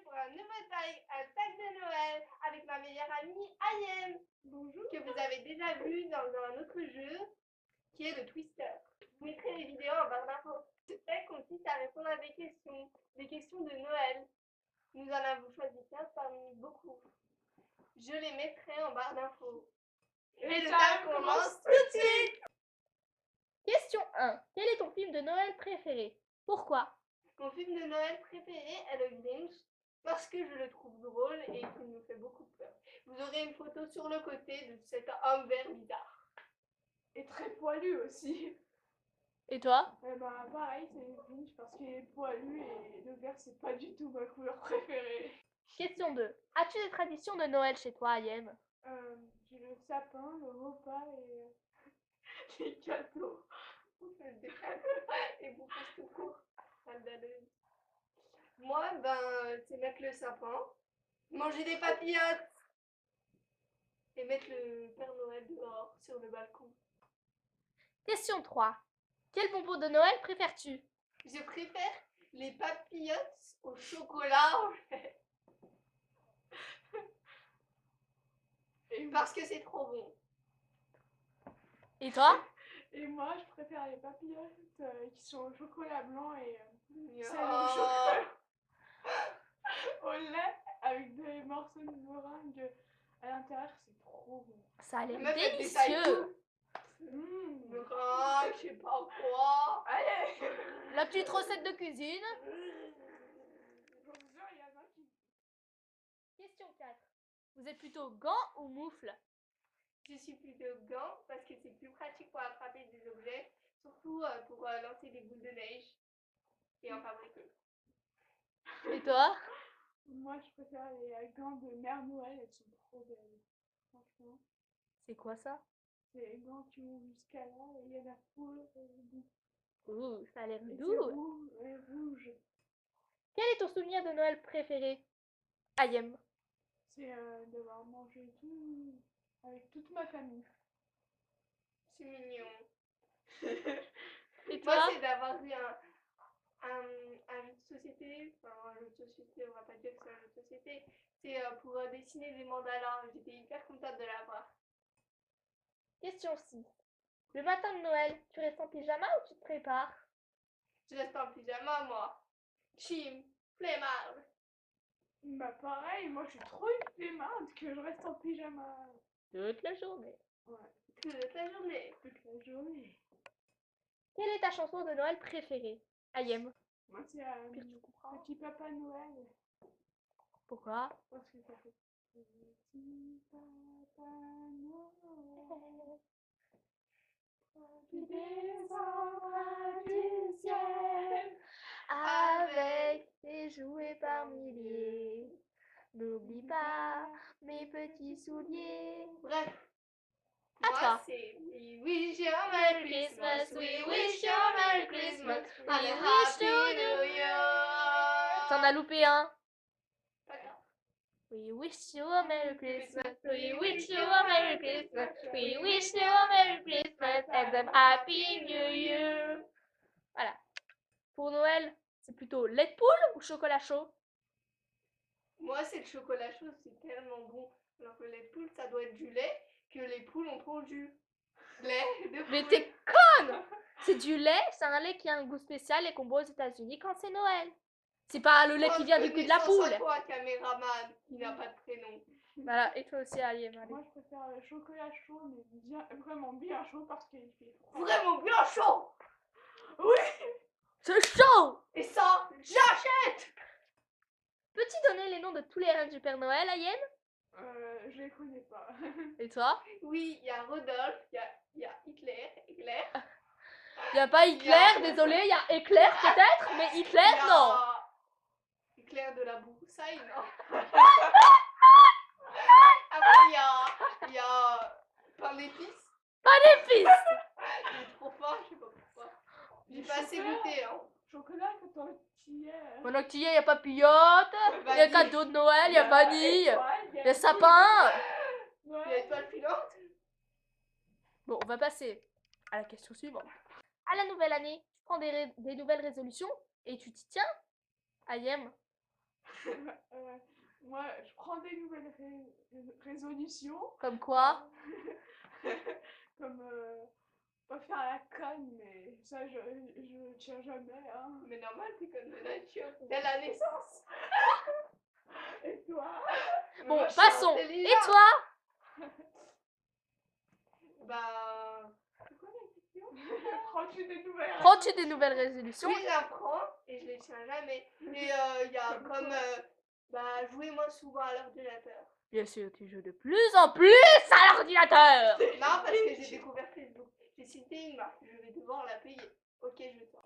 pour un nouveau tag de Noël avec ma meilleure amie Ayem. Bonjour. Que vous avez déjà vu dans un autre jeu qui est le Twister. Je mettrai les vidéos en barre d'infos. Ce tag consiste à répondre à des questions de Noël. Nous en avons choisi 15 parmi beaucoup. Je les mettrai en barre d'infos. Et le tag commence tout de suite. Question 1. Quel est ton film de Noël préféré? Pourquoi? Mon film de Noël préféré est le Grinch parce que je le trouve drôle et qu'il me fait beaucoup peur. Vous aurez une photo sur le côté de cet homme vert bizarre. Et très poilu aussi. Et toi? Pareil, c'est le Grinch parce qu'il est poilu et le vert c'est pas du tout ma couleur préférée. Question 2. As-tu des traditions de Noël chez toi, Ayem? J'ai le sapin, le repas et les gâteaux. Et beaucoup tout court. Moi, c'est mettre le sapin, manger des papillotes et mettre le Père Noël dehors sur le balcon. Question 3. Quel bonbon de Noël préfères-tu? Je préfère les papillotes au chocolat en fait. Parce que c'est trop bon. Et toi? Et moi, je préfère les papillotes qui sont au chocolat blanc et celles Oh. au chocolat au lait avec des morceaux de meringue à l'intérieur, c'est trop bon. Ça a l'air Meuf, elle détaille délicieux. Meringue, je sais pas quoi. Allez. La petite recette de cuisine. Question 4. Vous êtes plutôt gants ou moufles? Je suis plutôt gants parce que c'est plus pratique pour attraper des objets, surtout pour lancer des boules de neige et en fabriquer. Et toi? Moi, je préfère les gants de Mère Noël, elles sont trop belles. Franchement. C'est quoi ça? C'est les gants qui vont jusqu'à là et il y a la poule Ouh, ça a l'air et doux. c'est rouge et rouge. Quel est ton souvenir de Noël préféré? Ayem. C'est d'avoir mangé tout avec toute ma famille. C'est mignon. Et Moi, toi? c'est d'avoir eu un jeu de société. Enfin, un jeu de société, on va pas dire que c'est un jeu de société. C'est pour dessiner des mandalas. J'étais hyper contente de l'avoir. Question 6. Le matin de Noël, tu restes en pyjama ou tu te prépares? Je reste en pyjama, moi. Chim, flemmard. Pareil, moi je suis trop une flemmarde que je reste en pyjama. Toute la journée. Ouais, Toute la journée. toute la journée. Quelle est ta chanson de Noël préférée? Ayem. Moi c'est Tu comprends? Petit Papa Noël. Pourquoi? Parce que ça fait Petit Papa Noël. Tu descendras du ciel. Avec tes jouets par milliers. N'oublie pas mes petits souliers. Bref. À Moi, toi. c'est We wish you a Merry Christmas. We wish you a Merry Christmas. And a We wish Happy you New Year. T'en as loupé un. Pas grave. We wish you a Merry Christmas. We wish you a Merry Christmas. We wish you a Merry Christmas and a Happy New Year. Voilà. Pour Noël, c'est plutôt lait de poule ou chocolat chaud? Moi, c'est le chocolat chaud, c'est tellement bon. Alors que le lait de poule, ça doit être du lait que les poules ont pondu. Lait de Mais poule. t'es conne! C'est du lait, c'est un lait qui a un goût spécial et qu'on boit aux États-Unis quand c'est Noël. C'est pas le lait qui vient du cul de la Connaissance poule. à toi, caméraman, qui n'a pas de prénom. Voilà, et toi aussi, Aliem, allez. Moi je préfère le chocolat chaud, mais bien, vraiment bien chaud parce qu'il fait froid. Vraiment bien chaud. Oui. C'est chaud! Et ça, j'achète. Peux-tu donner les noms de tous les rêves du Père Noël, Ayem? Je les connais pas. Et toi? Oui, il y a Rodolphe, il y a Hitler, Éclair. Il n'y a pas Hitler, désolé, il y a Éclair peut-être, mais Hitler, non! Éclair de la broussaille, non. Après, il y a pain d'épices. Pas d'épices! Il est trop fort, je sais pas pourquoi. J'ai pas assez goûté, hein. Chocolat quand on y est. Pendant qu'il y a papillote, il y a cadeau de Noël, il y a vanille, il y a sapin. Il y a étoile filante. Bon, on va passer à la question suivante. À la nouvelle année, tu prends des nouvelles résolutions et tu t'y tiens, Ayem? Moi, je prends des nouvelles résolutions. Comme quoi? Comme pas faire la conne, mais ça, je tiens jamais. Hein. Mais normal, t'es comme de nature. Dès la naissance. Et toi? Bon, Moi, je suis passons. Et intelligente. toi? Bah. C'est quoi la question? Prends-tu des nouvelles Prends-tu des nouvelles résolutions? Oui, j'apprends et je les tiens jamais. Et il y a comme. Bah, jouer moins souvent à l'ordinateur. Bien sûr, tu joues de plus en plus à l'ordinateur. Non, parce que j'ai découvert Facebook. J'ai cité une marque, je vais devoir la payer. Ok, je sors.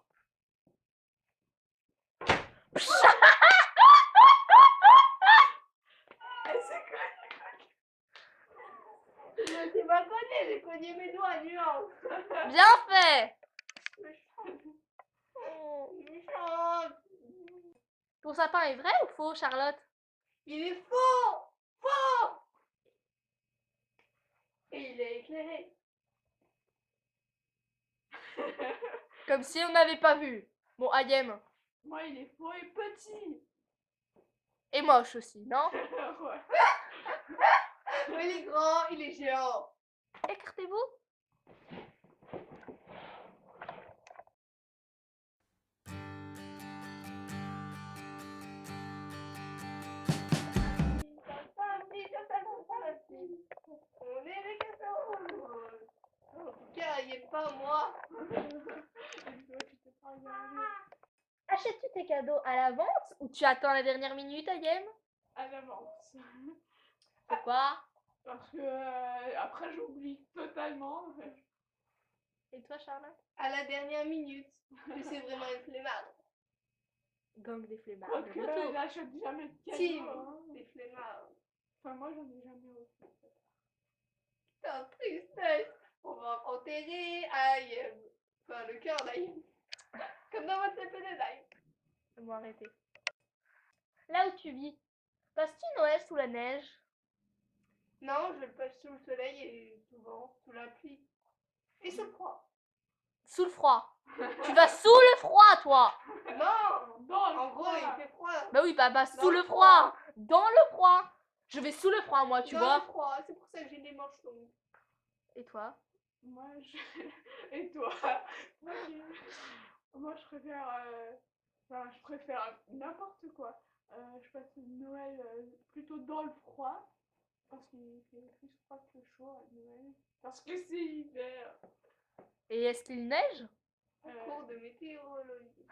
C'est quoi? Je me suis pas cogné, j'ai cogné mes doigts, nuance. Bien fait. Méchante. Ton sapin est vrai ou faux, Charlotte? Il est faux! Faux! Et il est éclairé. Comme si on n'avait pas vu. Bon, Ayem. Moi, il est faux et petit. Et moche aussi, non? Ouais. Mais il est grand, il est géant. Écartez-vous. On est les cadeaux. En tout cas, il n'est pas moi. Et toi, tu t'es pas regardé Achètes-tu tes cadeaux à l'avance ou tu attends la dernière minute, Ayem? à l'avance. Pourquoi? Parce que après, j'oublie totalement. Et toi, Charlotte? À la dernière minute. Mais c'est vraiment une flemmarde. Gang des flemmards. Quoique, de retour. elle n'achète jamais de Team, cadeaux. Hein. des flemmards. Enfin, moi, j'en ai jamais reçu. Putain, tristesse. On va enterrer Ayem. Enfin, le cœur d'Ayem. Comme dans votre CPD d'Ayem. Bon, arrêtez. Là où tu vis, passes-tu Noël sous la neige? Non, je le passe sous le soleil et souvent sous la pluie. Et sous le froid. Sous le froid. Tu vas sous le froid, toi. Non! Dans le En gros, froid. il fait froid. Bah oui, bah Dans sous le le froid. Dans le froid. Je vais sous le froid, moi, tu Dans vois. le froid, c'est pour ça que j'ai des manches longues. Et toi? Moi, Et toi? Moi, Moi, je préfère... Enfin, je préfère n'importe quoi. Je passe Noël plutôt dans le froid. Parce qu'il fait plus froid que chaud à Noël. Parce que c'est hiver. Et est-ce qu'il neige? Cours de météorologie.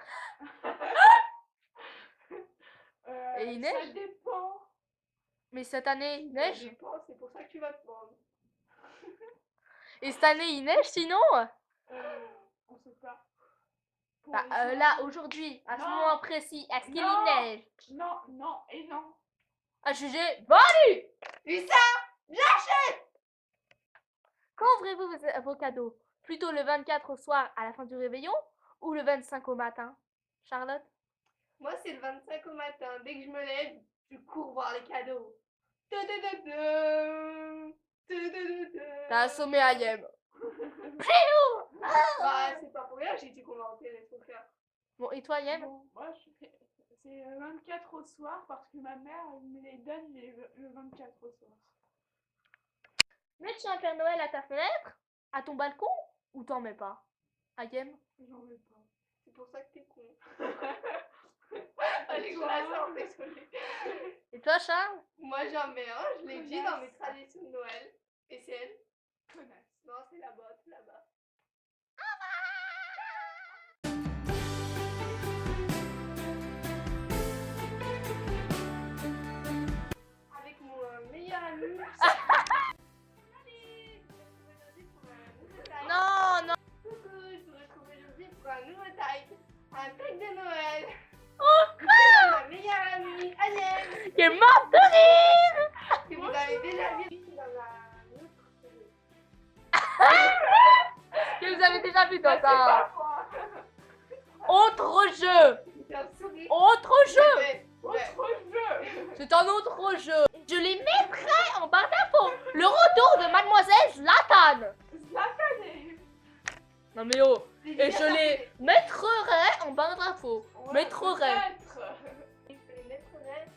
Et il Ça neige? dépend. Mais cette année, il Ça neige? dépend, c'est pour ça que tu vas te prendre. Et cette année, il neige sinon? On sait pas. Pour Bah, les là, gens- aujourd'hui, à ce Non. moment précis, est-ce qu'il y Non. neige? Non, non et non. À juger, vendu! Et ça, Quand ouvrez-vous vos cadeaux? Plutôt le 24 au soir à la fin du réveillon ou le 25 au matin? Charlotte? moi c'est le 25 au matin. Dès que je me lève, je cours voir les cadeaux. T'as assommé Ayem. Bah, c'est pas pour rien, j'ai dit qu'on va enterrer son cœur. Bon, et toi, Ayem? Bon, moi, c'est le 24 au soir parce que ma mère elle me les donne le 24 au soir. Mets-tu un Père Noël à ta fenêtre? À ton balcon? Ou t'en mets pas? Ayem? J'en veux pas. C'est pour ça que t'es con. Allez, glaçant, désolée. Et toi, Charles? Moi j'en mets un, je l'ai dit dans mes traditions de Noël. Et c'est elle? Connasse. Non, c'est là-bas, c'est là-bas. Avec mon meilleur ami. Salut! Je vous retrouve aujourd'hui pour un nouveau time. Non, non. Coucou, je vous retrouve aujourd'hui pour un nouveau time. Un tag de Noël. Oh, C'est ma meilleure amie, Agnès. qui est morte de rire! Que vous avez déjà vu dans un autre jeu. Que vous avez déjà vu dans C'est pas un moi. autre jeu! C'est un sourire. Autre jeu! Ouais, ouais. Autre jeu. C'est un autre jeu. Je les mettrai en barre d'infos. Le retour de Mademoiselle Zlatan. Zlatan. Non mais oh. J'ai Et déjà je les fait. mettrai en barre d'infos. Ouais, Mettrai. peut-être. Je les mettrai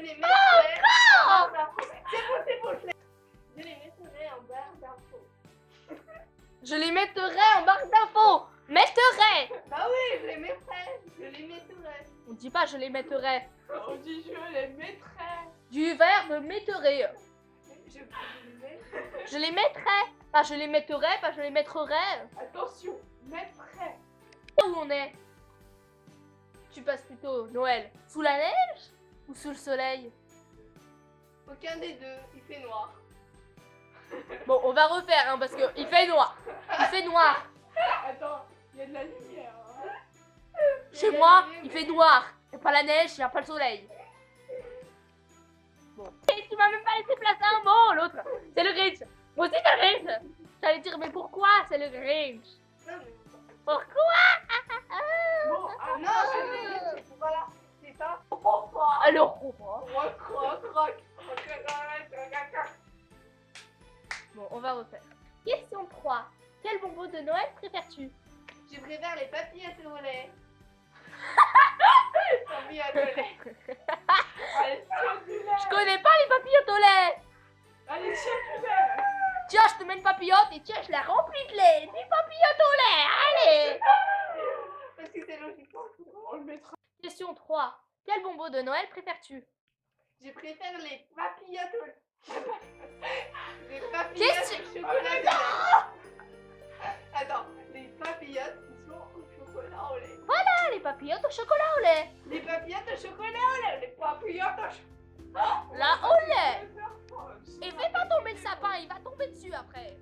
les mettrais en barre d'infos. C'est bon, je l'ai. Je les mettrais en barre d'infos. Je les mettrai en barre d'infos. Mettrai. Bah oui, je les mettrais. Je les mettrais. On dit pas je les mettrai. On dit je les mettrais. Du verbe mettrai. Je les mets. Je les mettrai. Pas je les mettrai, pas je les mettrai. Attention, mettrais. Où on est? Tu passes plutôt Noël sous la neige ou sous le soleil? Aucun des deux, il fait noir. Bon, on va refaire hein, parce que il fait noir. Il fait noir. Attends, il y a de la lumière. Hein. Chez moi, il fait noir. Il n'y a pas la neige, il n'y a pas le soleil. Bon. Et tu m'as même pas laissé placer un mot, l'autre. C'est le Grinch. Moi aussi, c'est le Grinch. J'allais dire, mais pourquoi c'est le Grinch? Non, mais... Pourquoi? Bon, ah, Non, c'est voilà, c'est ça. Alors, Croc, croc, croc. bon, on va refaire. Question 3. Quel bonbon de Noël préfères-tu? Je préfère les papillotes au lait. Papillotes au lait. allez, tiens du lait. Je connais pas les papillotes au lait. Allez, tiens du lait. Tiens, je te mets une papillote et tiens, je la remplis de lait. Des papillotes au lait. Allez. Parce que c'est logiquement. On le mettra. Question 3. Quel bonbon de Noël préfères-tu? Je préfère les papillotes au lait. Les papillotes Qu'est-ce au chocolat au lait. Attends, les papillotes qui sont au chocolat au lait. Ah, les papillotes au chocolat au lait. Les papillotes au chocolat au lait. Les papillotes au chocolat. Là, au lait. Je vais faire ça. Et fais pas tomber le sapin, il va tomber dessus après.